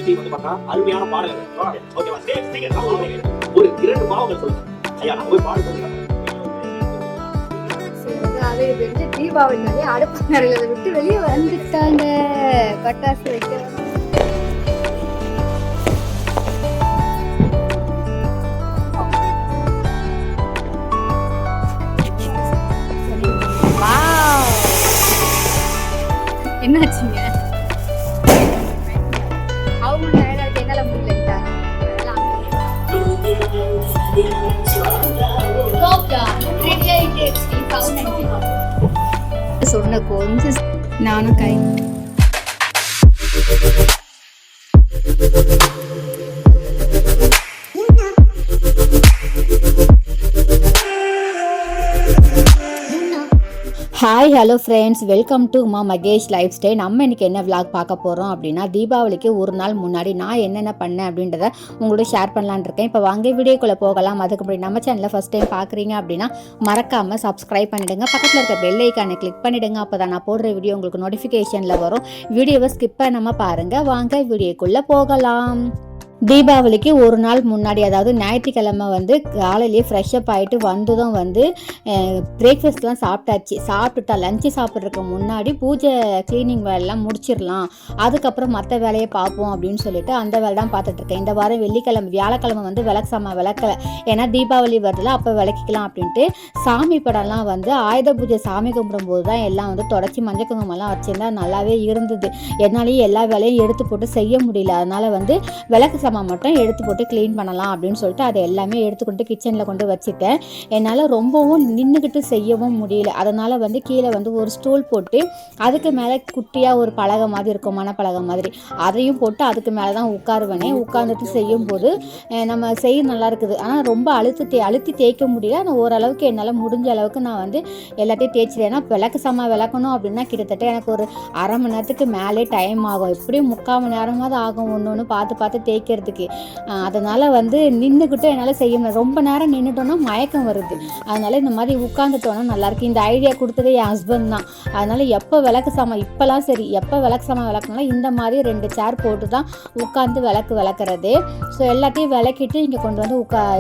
இன்னைக்கு வந்து பார்த்தா அருமையான பாடல்கள். ஓகேவா? ஒரு 2 பாவங்கள் சொல்லுங்க ஐயா. நான் போய் பாட சொல்லுங்க. அது வந்து தீபாவளினாலே அடுப்பு நிறைய விட்டு வெளியே வந்துட்டாங்க. பட்டாசு வைக்கிறாங்க. என்னாச்சுங்க? அவங்க நேரம் என்னால முடியலட்டாங்க. சொன்ன கொஞ்சம் நானும் கை hi hello friends, welcome to Uma Mahesh life style. நம்ம இன்றைக்கி என்ன விளாக் பார்க்க போகிறோம் அப்படின்னா, தீபாவளிக்கு ஒரு நாள் முன்னாடி நான் என்னென்ன பண்ணேன் அப்படின்றத உங்களோட ஷேர் பண்ணலான்னு இருக்கேன். இப்போ வாங்க வீடியோக்குள்ளே போகலாம். அதுக்கு முன்னாடி நம்ம சேனலில் ஃபஸ்ட் டைம் பார்க்குறீங்க அப்படின்னா மறக்காமல் சப்ஸ்கிரைப் பண்ணிவிடுங்க. பக்கத்தில் இருக்க பெல் ஐக்கானை கிளிக் பண்ணிவிடுங்க. அப்போ தான் நான் போடுற வீடியோ உங்களுக்கு நோட்டிஃபிகேஷனில் வரும். வீடியோவை ஸ்கிப் பண்ணாமல் பாருங்கள். வாங்க வீடியோக்குள்ளே போகலாம். தீபாவளிக்கு ஒரு நாள் முன்னாடி, அதாவது ஞாயிற்றுக்கிழமை வந்து காலையிலேயே ஃப்ரெஷ்அப் ஆகிட்டு வந்ததும் வந்து பிரேக்ஃபாஸ்ட்லாம் சாப்பிட்டுட்டா லஞ்சு சாப்பிட்றதுக்கு முன்னாடி பூஜை க்ளீனிங் வேலைலாம் முடிச்சிடலாம், அதுக்கப்புறம் மற்ற வேலையை பார்ப்போம் அப்படின்னு சொல்லிட்டு அந்த வேலை தான் பார்த்துட்ருக்கேன். இந்த வாரம் வியாழக்கிழமை வந்து விளக்கலை, ஏன்னா தீபாவளி வருதுல, அப்போ விளக்கிக்கலாம் அப்படின்ட்டு சாமி படம்லாம் வந்து ஆயுத பூஜை சாமி கும்பிடும்போது தான் எல்லாம் வந்து தொடச்சி மஞ்சள் குங்குமம்லாம் வச்சுருந்தா நல்லாவே இருந்தது. என்னாலேயே எல்லா வேலையும் எடுத்து போட்டு செய்ய முடியல. அதனால் வந்து விளக்கு சாமான் மட்டும் எடுத்து போட்டு க்ளீன் பண்ணலாம் அப்படின்னு சொல்லிட்டு அதை எல்லாமே எடுத்துக்கொண்டு கிச்சனில் கொண்டு வச்சுட்டேன். என்னால் ரொம்பவும் நின்றுக்கிட்டு செய்யவும் முடியல. அதனால் வந்து கீழே வந்து ஒரு ஸ்டூல் போட்டு அதுக்கு மேலே குட்டியாக ஒரு பலகை மாதிரி இருக்கும், மணப்பலகை மாதிரி, அதையும் போட்டு அதுக்கு மேலே தான் உட்காருவேனே. உட்காந்துட்டு செய்யும்போது நம்ம செய்ய நல்லா இருக்குது. ஆனால் ரொம்ப அழுத்தி தேய்க்க முடியல. ஆனால் ஓரளவுக்கு என்னால் முடிஞ்ச அளவுக்கு நான் வந்து எல்லாத்தையும் தேய்ச்சிட்டேன். ஏன்னா விளக்கணும் அப்படின்னா கிட்டத்தட்ட எனக்கு ஒரு அரை மணி நேரத்துக்கு மேலே டைம் ஆகும். எப்படியும் 3/4 மணி நேரமாவது ஆகும் ஒன்று பார்த்து தேய்க்கிறதுக்கு. அதனால் வந்து நின்றுக்கிட்டு என்னால் செய்ய முடியும். ரொம்ப நேரம் நின்றுட்டோன்னா மயக்கம் வருது. அதனால் இந்த மாதிரி உட்காந்துட்டோன்னா நல்லாயிருக்கு. இந்த ஐடியா கொடுத்ததே என் ஹஸ்பண்ட் தான். அதனால் எப்போ விளக்கு சாமான் இப்போலாம் சரி, எப்போ விளக்கு சாமான் விளக்குனாலும் இந்த மாதிரி 2 சேர் போட்டு தான் உட்காந்து விளக்குறது. ஸோ எல்லாத்தையும் விளக்கிட்டு இங்கே கொண்டு வந்து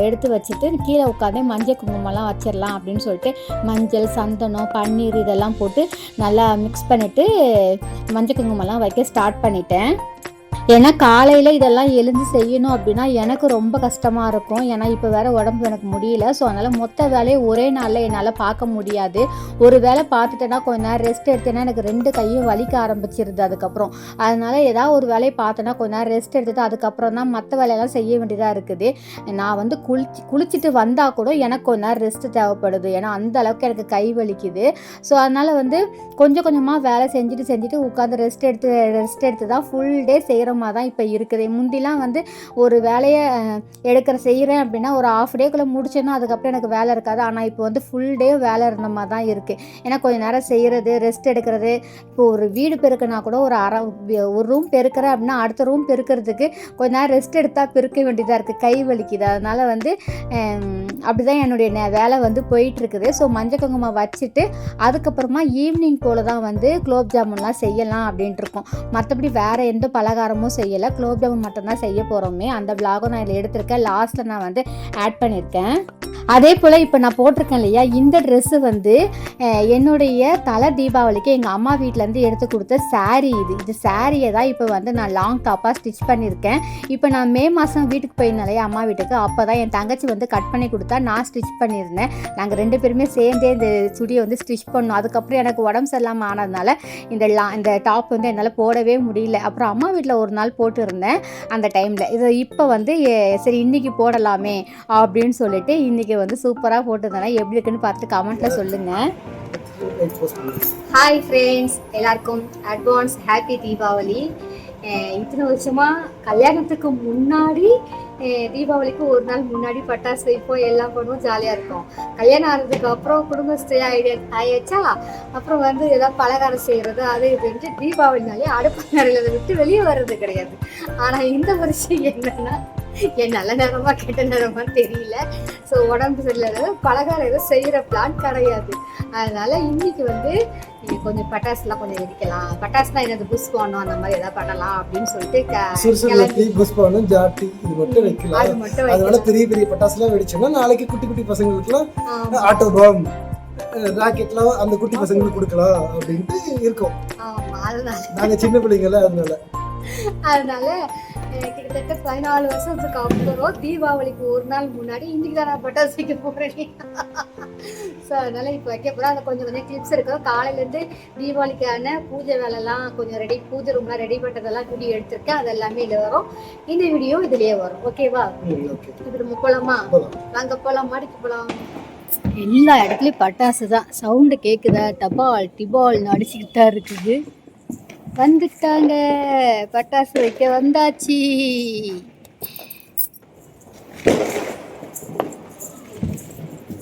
எடுத்து வச்சுட்டு கீழே உட்காந்து மஞ்சள் குங்குமம்லாம் வச்சிடலாம் அப்படின்னு சொல்லிட்டு மஞ்சள், சந்தனம், பன்னீர் இதெல்லாம் போட்டு நல்லா மிக்ஸ் பண்ணிவிட்டு மஞ்சள் குங்குமம்லாம் வைக்க ஸ்டார்ட் பண்ணிட்டேன். ஏன்னா காலையில் இதெல்லாம் எழுந்து செய்யணும் அப்படின்னா எனக்கு ரொம்ப கஷ்டமாக இருக்கும். ஏன்னா இப்போ வேறு உடம்பு எனக்கு முடியல. ஸோ அதனால் மொத்த வேலையை ஒரே நாளில் என்னால் பார்க்க முடியாது. ஒரு வேலை பார்த்துட்டேன்னா கொஞ்ச நேரம் ரெஸ்ட் எடுத்தேன்னா எனக்கு 2 கையும் வலிக்க ஆரம்பிச்சிருது. அதுக்கப்புறம் அதனால் ஏதாவது ஒரு வேலையை பார்த்தேன்னா கொஞ்ச நேரம் ரெஸ்ட் எடுத்துட்டு அதுக்கப்புறம் தான் மற்ற வேலையெல்லாம் செய்ய வேண்டியதாக இருக்குது. நான் வந்து குளிச்சுட்டு வந்தால் கூட எனக்கு கொஞ்ச நேரம் ரெஸ்ட்டு தேவைப்படுது. ஏன்னா அந்த அளவுக்கு எனக்கு கை வலிக்குது. ஸோ அதனால் வந்து கொஞ்சம் கொஞ்சமாக வேலை செஞ்சுட்டு உட்காந்து ரெஸ்ட் எடுத்து தான் ஃபுல் டே செய்கிற தான் இப்போ இருக்குது. முந்திலாம் வந்து ஒரு வேலையை செய்கிறேன் அப்படின்னா ஒரு ½ டேக்குள்ளே முடிச்சேன்னா அதுக்கப்புறம் எனக்கு வேலை இருக்காது. ஆனால் இப்போ வந்து ஃபுல் டே வேலை இருந்த மாதிரி தான் இருக்குது. ஏன்னா கொஞ்சம் நேரம் செய்கிறது, ரெஸ்ட் எடுக்கிறது. இப்போ ஒரு வீடு பெருக்குனா கூட ஒரு ரூம் பெருக்கிறேன் அப்படின்னா அடுத்த ரூம் பெருக்கிறதுக்கு கொஞ்ச நேரம் ரெஸ்ட் எடுத்தால் பெருக்க வேண்டியதாக இருக்குது, கை வலிக்குது. அதனால் வந்து அப்படி தான் என்னுடைய வேலை வந்து போயிட்டுருக்குது. ஸோ மஞ்சள் குங்குமம் வச்சுட்டு அதுக்கப்புறமா ஈவினிங் போல் தான் வந்து குலோப் ஜாமுன்லாம் செய்யலாம் அப்படின்ட்டு இருக்கோம். மற்றபடி வேறு எந்த பலகாரமும் செய்யலை, குலோப் ஜாமுன் மட்டும்தான் செய்ய போகிறோமே. அந்த விளாகும் நான் இதில் எடுத்திருக்கேன். லாஸ்ட்டில் நான் வந்து ஆட் பண்ணியிருக்கேன். அதே போல் இப்போ நான் போட்டிருக்கேன் இல்லையா, இந்த ட்ரெஸ்ஸு வந்து என்னுடைய தலை தீபாவளிக்கு எங்கள் அம்மா வீட்டிலேருந்து எடுத்து கொடுத்த சாரீ. இது சாரியை தான் இப்போ வந்து நான் லாங் டாப்பாக ஸ்டிச் பண்ணியிருக்கேன். இப்போ நான் மே மாதம் வீட்டுக்கு போயிருந்தாலே அம்மா வீட்டுக்கு, அப்போ தான் என் தங்கச்சி வந்து கட் பண்ணி கொடுத்தா நான் ஸ்டிச் பண்ணியிருந்தேன். நாங்கள் 2 பேருமே சேர்ந்தே இந்த சுடியை வந்து ஸ்டிச் பண்ணோம். அதுக்கப்புறம் எனக்கு உடம்பு சரியில்லாமல் ஆனதுனால இந்த டாப் வந்து என்னால் போடவே முடியல. அப்புறம் அம்மா வீட்டில் ஒரு நாள் போட்டுருந்தேன் அந்த டைமில். இது இப்போ வந்து சரி இன்றைக்கி போடலாமே அப்படின்னு சொல்லிட்டு இன்றைக்கி வந்து சூப்பராக போட்டுருந்தேன். எப்படி இருக்குன்னு பார்த்துட்டு கமெண்ட்டில் சொல்லுங்கள். ஹாய் ஃப்ரெண்ட்ஸ், எல்லாருக்கும் அட்வான்ஸ் ஹாப்பி தீபாவளி. இத்தனை வருஷமாக கல்யாணத்துக்கு முன்னாடி தீபாவளிக்கு ஒரு நாள் முன்னாடி பட்டாசு வைப்போம், எல்லாம் பண்ணுவோம், ஜாலியாக இருக்கும். கல்யாணம் ஆனதுக்கு அப்புறம் குடும்பஸ்தே ஆயிடுச்சா, அப்புறம் வந்து ஏதாவது பலகாரம் செய்கிறது அது இதுன்ட்டு தீபாவளினாலே அடுப்பு நிறைய விட்டு வெளியே வர்றது கிடையாது. ஆனால் இந்த வருஷம் என்னென்னா என் நல்ல நேரமா கெட்ட நேரமா தெரியல. ஸோ உடம்பு சரியில்லை, பலகாரம் எதுவும் செய்கிற பிளான் கிடையாது. அதனால இன்னைக்கு வந்து கொஞ்சம் பட்டாசுலாம் கொஞ்சம் வெடிக்கலாம், பட்டாசுலாம் என்னது புஷ்பானம் அந்த மாதிரி ஏதாவது பண்ணலாம் அப்படின்னு சொல்லிட்டு புஷ்பானம் ஜாட்டி இது மட்டும் வைக்கலாம். அது மட்டும் அதனால பெரிய பெரிய பட்டாசுலாம் வெடிச்சோம்னா நாளைக்கு குட்டி குட்டி பசங்களுக்குலாம் ஆட்டோ பாம் ராக்கெட்லாம் அந்த குட்டி பசங்களுக்கு கொடுக்கலாம் அப்படின்ட்டு இருக்கோம். நாங்க சின்ன பிள்ளைங்கள அதனால கிட்டத்தட்ட 14 வருஷத்துக்கு அப்புறம் தீபாவளிக்கு ஒரு நாள் முன்னாடி இன்னைக்கு தான் நான் பட்டாசு வைக்க போறேன். ஸோ அதனால இப்போ வைக்க போகிறோம். அதில் கொஞ்சம் கொஞ்சம் கிளிப்ஸ் இருக்கும். காலையிலேருந்து தீபாவளிக்கான பூஜை வேலைலாம் கொஞ்சம் ரெடி, பூஜை ரூம்லாம் ரெடி பண்ணுறதெல்லாம் வீடியோ எடுத்திருக்கேன். அது எல்லாமே இதில் வரும். இந்த வீடியோ இதுலேயே வரும். ஓகேவா? இது நம்ம போகலாமா? வாங்க போகலாம், மாடிக்கு போகலாம். எல்லா இடத்துலையும் பட்டாசு தான் சவுண்டு கேட்குதா, டபால் டிபால்னு அடிச்சுக்கிட்டு தான் இருக்குது. வந்துட்டாங்க, பட்டாசு வைக்க வந்தாச்சு.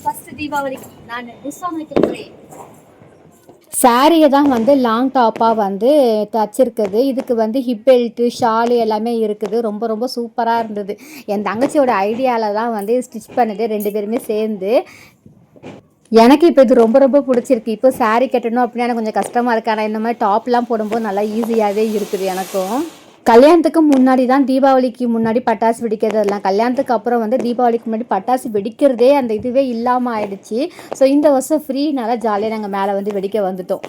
ஃபர்ஸ்ட் தீபாவளிக்கு நான் புஷ்பானம் வைக்க போகிறேன். சாரியை தான் வந்து லாங் டாப்பாக வந்து தச்சிருக்குது. இதுக்கு வந்து ஹிப் பெல்ட்டு ஷாலு எல்லாமே இருக்குது. ரொம்ப ரொம்ப சூப்பராக இருந்தது. என் தங்கச்சியோட ஐடியாவில் தான் வந்து ஸ்டிச் பண்ணுது, 2 பேருமே சேர்ந்து. எனக்கு இப்போ இது ரொம்ப ரொம்ப பிடிச்சிருக்கு. இப்போ சாரீ கட்டணும் அப்படின்னா எனக்கு கொஞ்சம் கஷ்டமாக இருக்குது. ஆனால் இந்த மாதிரி டாப்லாம் போடும்போது நல்லா ஈஸியாகவே இருக்குது எனக்கும். கல்யாணத்துக்கு முன்னாடி தான் தீபாவளிக்கு முன்னாடி பட்டாசு வெடிக்கிறது எல்லாம். கல்யாணத்துக்கு அப்புறம் வந்து தீபாவளிக்கு முன்னாடி பட்டாசு வெடிக்கிறதே அந்த இதுவே இல்லாமல் ஆயிடுச்சு. ஸோ இந்த வருஷம் ஃப்ரீனால ஜாலியாக நாங்கள் மேலே வந்து வெடிக்க வந்துட்டோம்.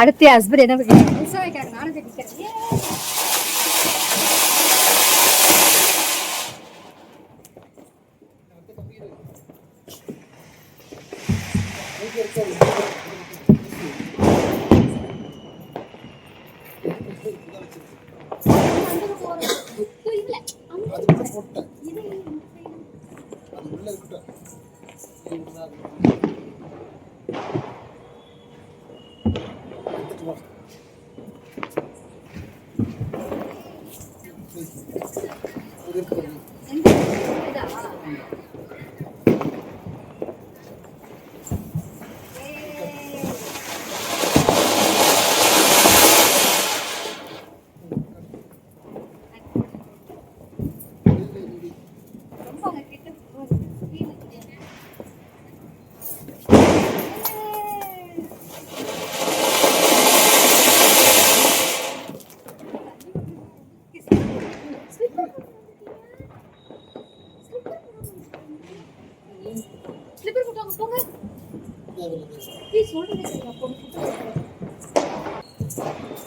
அடுத்து ஹஸ்பண்ட் என்ன பண்ணுறாங்க? நானும் வெடிக்கிறேன்.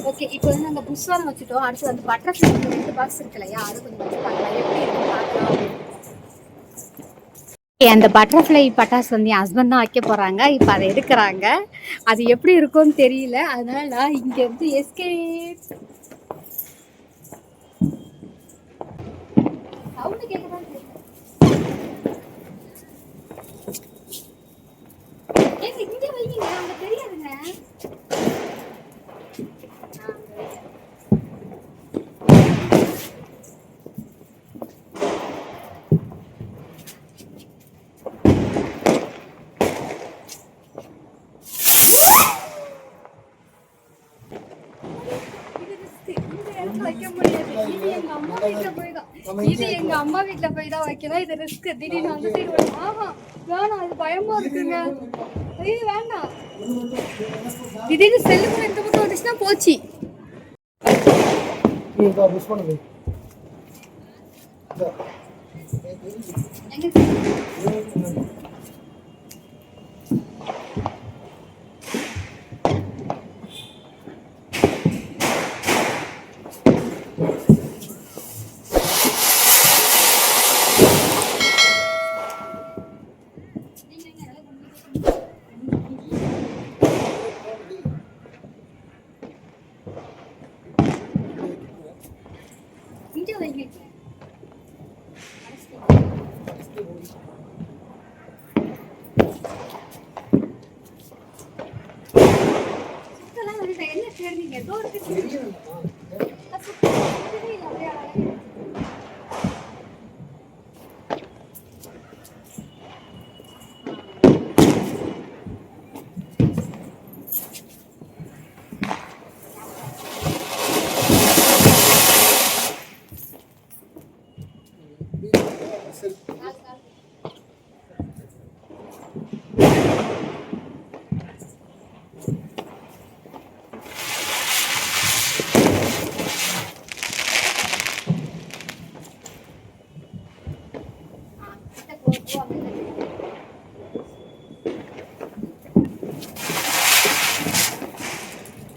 ஓகே, இப்போ வந்து நாங்கள் புஷ்வானம் வச்சுட்டோம். அடுத்து வந்து பட்டர்ஃப்ளை 2 பாக்ஸ் இருக்கு இல்லையா, அது கொஞ்சம் வச்சு பார்க்கலாம், எப்படி இருக்குன்னு பார்க்கலாம். அந்த பட்டர்ஃப்ளை பட்டாசு வந்து என் ஹஸ்பண்ட் தான் வைக்க போகிறாங்க. இப்போ அதை எடுக்கிறாங்க. அது எப்படி இருக்கும்னு தெரியல. அதனால நான் இங்கே வந்து எஸ்கேப் சவுண்டு கேட்கதான் தெரியல. இங்கே வைங்க, அவங்க தெரியாதுங்க. வைக்க முடியாது. இது எங்க அம்மா வீட்டுல போய் தான் வைக்கணும். இது ரிஸ்க். திடீர்னு அந்த சைடு வேணாம், அது பயமா இருக்குங்க. ஐயோ வேண்டாம், திடீர்னு செல்லு கூட இந்த பக்கம் வந்துச்சுன்னா போச்சு. என்ன தேர்ந்தீங்க? ஏதோ இருக்கு.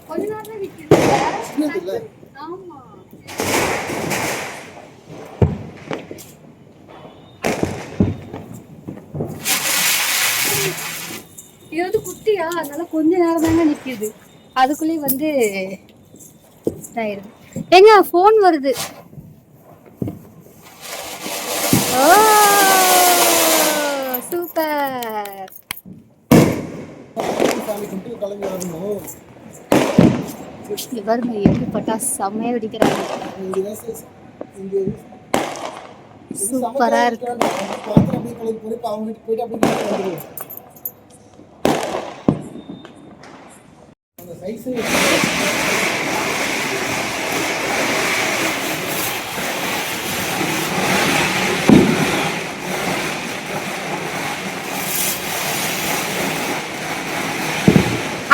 கொஞ்ச நேரம் தான் விற்கிறது. ஆமா இது வந்து குட்டியா, அதனால கொஞ்ச நேரம் தாங்க நிக்குது. அதுக்குள்ளேயே வந்து இதாயிருது. ஏங்க ஃபோன் வருது. ஓ சூப்பர். பாருங்க எப்படி பட்டாசு செம்மையா வெடிக்கிறாங்க. சூப்பரா இருக்கு.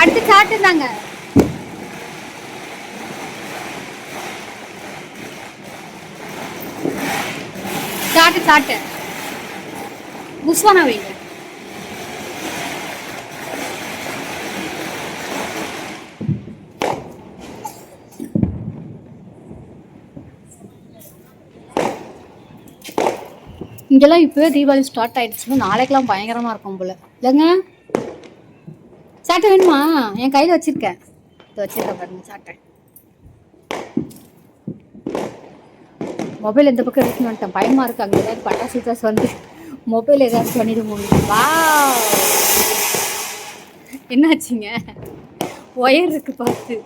அடுத்து சாப்பிட்டுருந்தாங்க. சாட்டு புஸ்வானா வைங்க. இங்கெல்லாம் இப்போவே தீபாவளி ஸ்டார்ட் ஆயிடுச்சுன்னா நாளைக்கெல்லாம் பயங்கரமா இருக்கும் போல இல்லைங்க. சாட்டை வேணுமா? என் கையில் வச்சிருக்கேன். இதை வச்சிருக்கேன் பாருங்க சாட்டை. மொபைல் எந்த பக்கம் எடுத்துன்னு வந்துட்டேன். பயமா இருக்கு அங்கே ஏதாவது பட்டாசு கிட்டாசு வந்து மொபைல் ஏதாவது பண்ணிட முடியும். வா என்னாச்சுங்க? ஒயர் இருக்கு பார்த்து.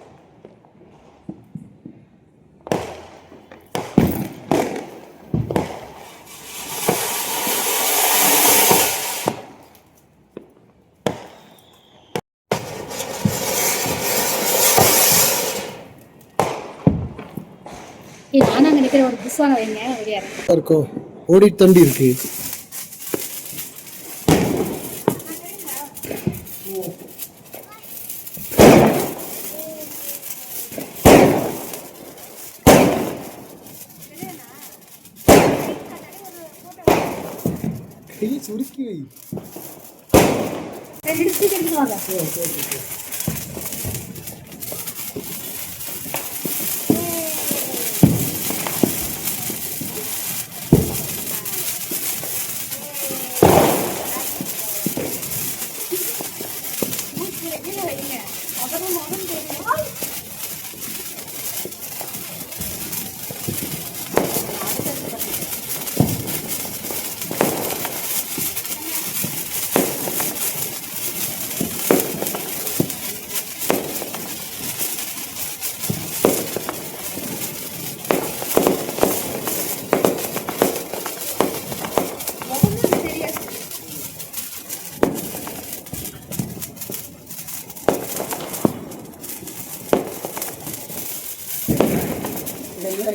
நானும் அங்கே நிற்கிற ஒரு புஸ்வாங்க வைங்க. ரெடியா இருக்கும். ஓடி தண்டி இருக்கு. சுருக்கி வை.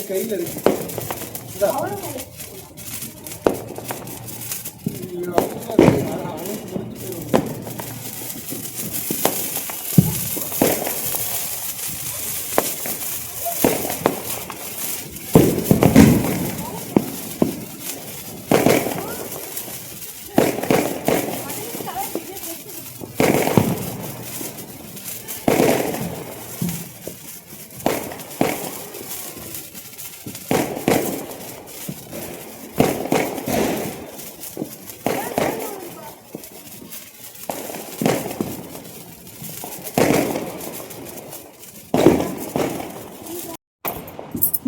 கையில் இருக்கு.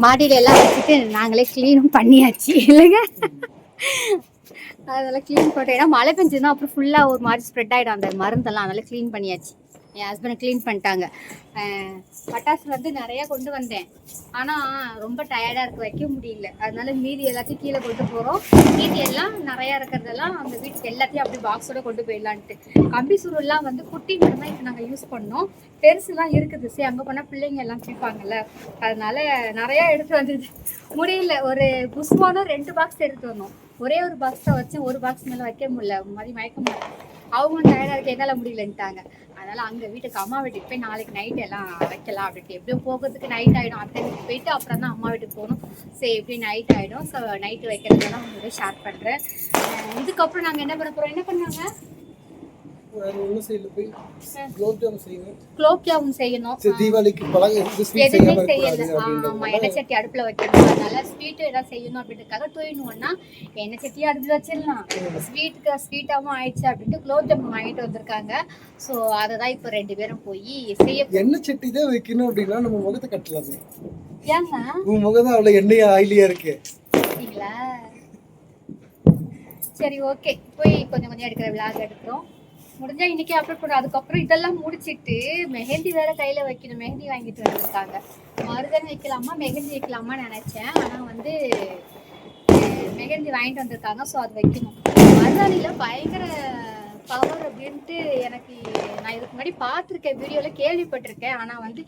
மாடியில எல்லாம் வச்சுட்டு நாங்களே கிளீனும் பண்ணியாச்சு இல்லைங்க. அதெல்லாம் க்ளீன் பண்ணிட்டோம். ஏன்னா மழை பெஞ்சுன்னா அப்புறம் ஃபுல்லாக ஒரு மாதிரி ஸ்ப்ரெட் ஆகிடும் அந்த மருந்தெல்லாம். அதெல்லாம் க்ளீன் பண்ணியாச்சு. என் ஹஸ்பண்ட் க்ளீன் பண்ணிட்டாங்க. பட்டாசு வந்து நிறையா கொண்டு வந்தேன். ஆனால் ரொம்ப டயர்டாக இருக்க வைக்க முடியல. அதனால மீதி எல்லாத்தையும் கீழே கொண்டு போகிறோம். மீதி எல்லாம் நிறையா இருக்கிறதெல்லாம் அந்த வீட்டுக்கு எல்லாத்தையும் அப்படி பாக்ஸோட கொண்டு போயிடலான்ட்டு. கம்பி சுருள்லாம் வந்து குட்டி மட்டும் தான் இப்போ நாங்கள் யூஸ் பண்ணோம். பெருசுலாம் இருக்குது. சரி அங்கே போனால் பிள்ளைங்க எல்லாம் பிடிப்பாங்கல்ல, அதனால நிறையா எடுத்து வந்துடுது. முடியல. ஒரு புஷ்வானம் 2 பாக்ஸ் எடுத்து வந்தோம். ஒரே ஒரு பாக்ஸ் தான் வச்சேன். ஒரு பாக்ஸ் மேலே வைக்க முடியல. மாதிரி மயக்க முடியல. அவங்க டயர்டாக இருக்கு என்னால் முடியலன்ட்டாங்க. அதனால் அங்கே வீட்டுக்கு அம்மா வீட்டுக்கு போய் நாளைக்கு நைட் எல்லாம் வைக்கலாம் அப்படின்ட்டு. எப்படியும் போகிறதுக்கு நைட் ஆகிடும். அத்தை வீட்டுக்கு போயிட்டு அப்புறம் தான் அம்மா வீட்டுக்கு போகணும். சரி எப்படி நைட் ஆகிடும். ஸோ நைட்டு வைக்கிறதெல்லாம் உங்களோட ஷேர் பண்ணுறேன். இதுக்கப்புறம் நாங்கள் என்ன பண்ண போகிறோம், என்ன பண்ணாங்க குலோப் ஜாமுன் செய்யணும். எதுவுமே செய்யல. ஆமா, எண்ணெய் சட்டி அடுப்புல வைக்கணும். அதனால ஸ்வீட் ஏதாவது செய்யணும் அப்படின்றதுக்காக தூயினுவோம்னா எண்ணெய் சட்டியை அடுப்புல வச்சிடலாம். ஸ்வீட்டாவும் ஆயிடுச்சு அப்படின்ட்டு குலோப் ஜாமுன் வாங்கிட்டு வந்திருக்காங்க. ஸோ அதை தான் இப்போ 2 பேரும் போய் செய்ய. எண்ணெய் சட்டி தான் வைக்கணும் அப்படின்னா நம்ம முகத்தை கட்டலாமே. ஏங்க உன் முகம் தான் அவ்வளவு எண்ணெயா ஆயிலியா இருக்கு. சரி ஓகே, போய் கொஞ்சம் கொஞ்சம் எடுக்கிற விளாக் எடுக்கிறோம். முடிஞ்சா இன்னைக்கு அப்லோட் பண்ணும். அதுக்கப்புறம் இதெல்லாம் முடிச்சிட்டு மெஹந்தி வேற கையில வைக்கணும். மெஹந்தி வாங்கிட்டு வந்திருக்காங்க. மருதன் வைக்கலாமா மெஹந்தி வைக்கலாமா நினைச்சேன். ஆனா வந்து மெஹந்தி வாங்கிட்டு வந்திருக்காங்க. ஸோ அது வைக்கணும். மருதாணியில பயங்கர பவர் அப்படின்ட்டு எனக்கு நான் இதுக்கு முன்னாடி பார்த்துருக்கேன், வீடியோவில் கேள்விப்பட்டிருக்கேன். ஆனால் வந்து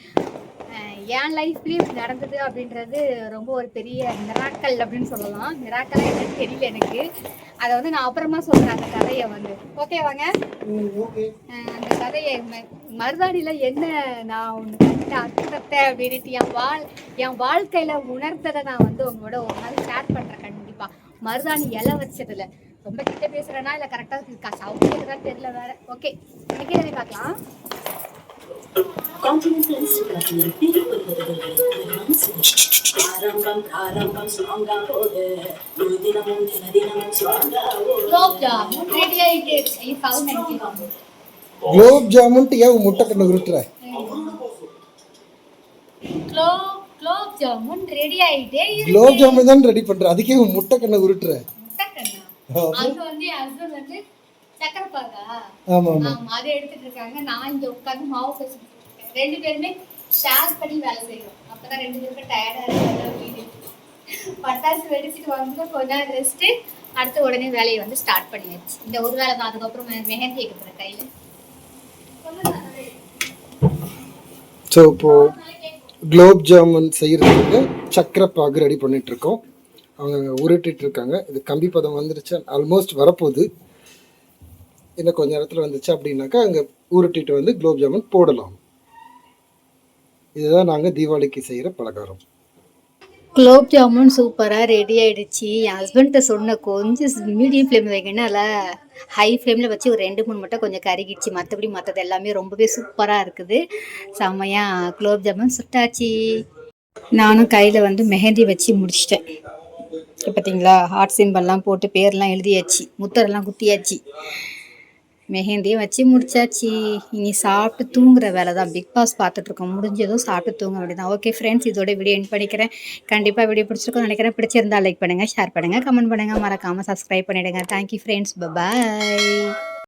என் லைஃப்லேயும் இப்படி நடந்தது அப்படின்றது ரொம்ப ஒரு பெரிய மிராக்கல் அப்படின்னு சொல்லலாம். மிராக்கலாக என்னன்னு தெரியல எனக்கு. அதை வந்து நான் அப்புறமா சொல்கிறேன் அந்த கதையை வந்து. ஓகேவாங்க? அந்த கதையை மருதாணியில் என்ன நான் ஒன்று கட்ட அர்த்தத்தை அப்படின்ட்டு என் வாழ்க்கையில் உணர்ந்ததை நான் வந்து உங்களோட ஒரு நாள் ஷேர் பண்ணுறேன் கண்டிப்பாக. மருதாணி இலை வச்சதில் ரொம்ப கிட்ட பேசுறேன்னா இல்லை கரெக்டாக சவுண்ட் தான் தெரியல வேற. ஓகே, இன்னைக்கு பார்க்கலாம். குலோப் ஜாமுன் ஏன் முட்டை கண்ணை உருட்டுற? குலோப் ஜாமுன் ரெடி ஆயிட்டே. குலோப் ஜாமுன் தான் ரெடி பண்ற, அதுக்கே முட்டை கண்ணை உருட்டுற? அங்க வந்து என் ஹஸ்பண்ட் வந்து சக்கரை பாகா அதை எடுத்துட்டு இருக்காங்க. நான் இங்க உட்காந்து மாவு பேசிட்டு இருக்கேன். 2 பேருமே ஷேர் பண்ணி வேலை செய்யறோம். அப்பதான் 2 பேருக்கும் டயர்டா இருக்கு. பட்டாசு வெடிச்சிட்டு வந்து கொஞ்ச நேரம் ரெஸ்ட், அடுத்து உடனே வேலையை வந்து ஸ்டார்ட் பண்ணியாச்சு. இந்த ஒரு வேலை தான். அதுக்கப்புறம் மெஹந்தி வைக்க போறேன் கையில. ஸோ இப்போ குலோப் ஜாமுன் செய்யறதுக்கு சக்கரை பாகு ரெடி பண்ணிட்டு இருக்கோம். அவங்க உருட்டிட்டு இருக்காங்க. இது கம்பி பதம் வந்துருச்சு, ஆல்மோஸ்ட் வரப்போகுது. இன்னும் கொஞ்ச நேரத்தில் வந்துச்சு அப்படின்னாக்கா அங்கே உருட்டிட்டு வந்து குலோப் ஜாமுன் போடலாம். இதுதான் நாங்கள் தீபாவளிக்கு செய்கிற பலகாரம். குலோப் ஜாமுன் சூப்பராக ரெடி ஆகிடுச்சு. என் ஹஸ்பண்ட்ட சொன்ன கொஞ்சம் மீடியம் ஃப்ளேமில் வைக்கனால ஹை ஃப்ளேமில் வச்சு ஒரு 2-3 மட்டும் கொஞ்சம் கருகிடுச்சு. மற்றபடி மற்றது எல்லாமே ரொம்பவே சூப்பராக இருக்குது. செம்மையாக குலோப் ஜாமுன் சுட்டாச்சு. நானும் கையில் வந்து மெஹந்தி வச்சு முடிச்சிட்டேன். பார்த்தீங்களா, ஹார்ட் சிம்பல்லாம் போட்டு பேர்லாம் எழுதியாச்சு, முத்தரெல்லாம் குத்தியாச்சு, மெஹந்தியும் வச்சு முடிச்சாச்சு. இனி சாப்பிட்டு தூங்குற வேலை தான். பிக் பாஸ் பார்த்துட்ருக்கோம். முடிஞ்சதும் சாப்பிட்டு தூங்க வேண்டியதான். ஓகே ஃப்ரெண்ட்ஸ், இதோட வீடியோ எண்ட் பண்ணிக்கிறேன். கண்டிப்பாக வீடியோ பிடிச்சிருக்கோன்னு நினைக்கிறேன். பிடிச்சிருந்தா லைக் பண்ணுங்கள், ஷேர் பண்ணுங்கள், கமெண்ட் பண்ணுங்கள், மறக்காமல் சப்ஸ்கிரைப் பண்ணிவிடுங்க. தேங்க்யூ ஃப்ரெண்ட்ஸ், பாய்.